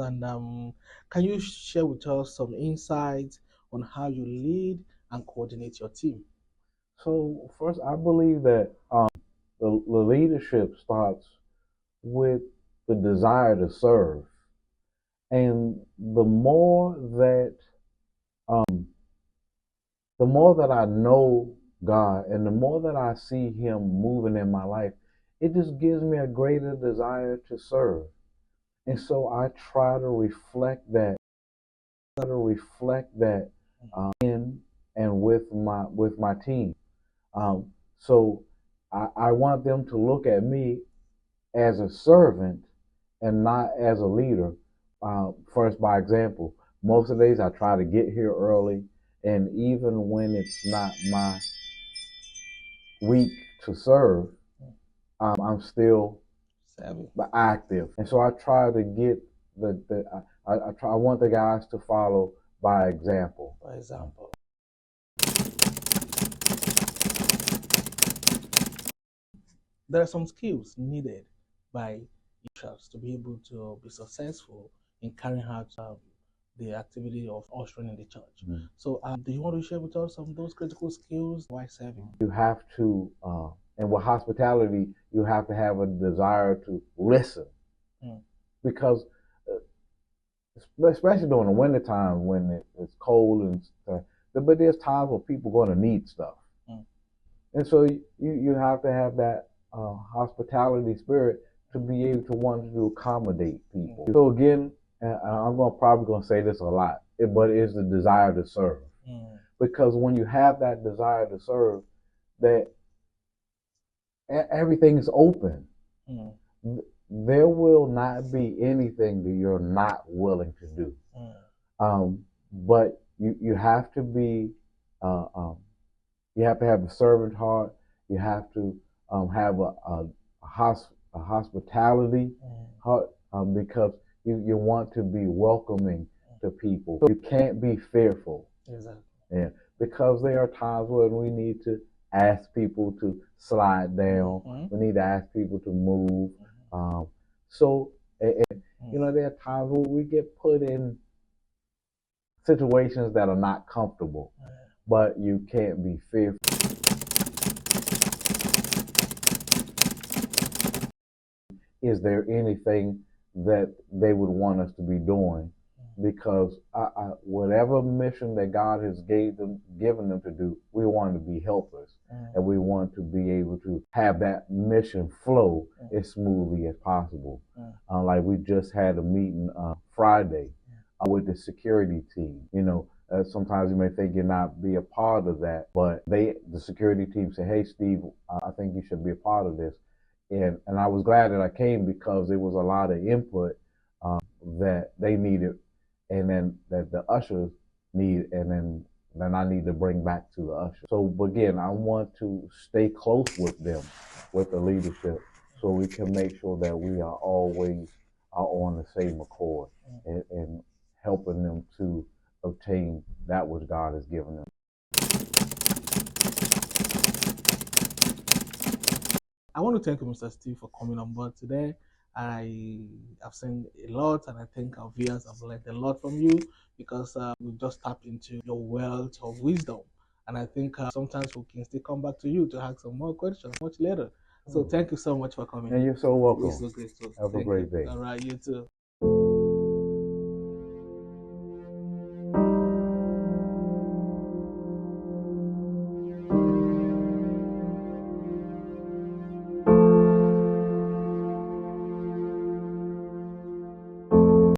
And can you share with us some insights on how you lead and coordinate your team? So first, I believe that the leadership starts with the desire to serve, and um, the more that I know God, and the more that I see Him moving in my life, it just gives me a greater desire to serve, and so I try to reflect that. In and with my team. So I want them to look at me as a servant and not as a leader. First, by example, most of the days I try to get here early, and even when it's not my week to serve, I'm still active, and so I try to get I want the guys to follow by example. For example, there are some skills needed by teachers to be able to be successful in carrying out the activity of ushering in the church. So, do you want to share with us some of those critical skills while serving? You have to, and with hospitality, you have to have a desire to listen, because especially during the winter time when it's cold and stuff, but there's times where people are going to need stuff, and so you have to have that hospitality spirit to be able to want to accommodate people. So again, and I'm probably going to say this a lot, but it's the desire to serve. Because when you have that desire to serve, that everything is open. There will not be anything that you're not willing to do. But you have to be, you have to have a servant heart. You have to have a hospitality heart, because you want to be welcoming to people. You can't be fearful. Exactly. Yeah, because there are times when we need to ask people to slide down. We need to ask people to move. There are times where we get put in situations that are not comfortable, but you can't be fearful. Is there anything that they would want us to be doing? Because whatever mission that God has given them to do, we want to be helpers, and we want to be able to have that mission flow as smoothly as possible. Like we just had a meeting Friday with the security team. Sometimes you may think you're not be a part of that, but the security team said, "Hey, Steve, I think you should be a part of this." And I was glad that I came, because there was a lot of input that they needed, and then that the ushers need, and then I need to bring back to the ushers. So again, I want to stay close with them, with the leadership, so we can make sure that we are always on the same accord, and helping them to obtain that which God has given them. I want to thank you, Mr. Steve, for coming on board today. I have seen a lot, and I think our viewers have learned a lot from you, because we've just tapped into your wealth of wisdom. And I think sometimes we can still come back to you to ask some more questions much later. So thank you so much for coming. And you're so welcome. It's so great. Have a great day. All right, you too.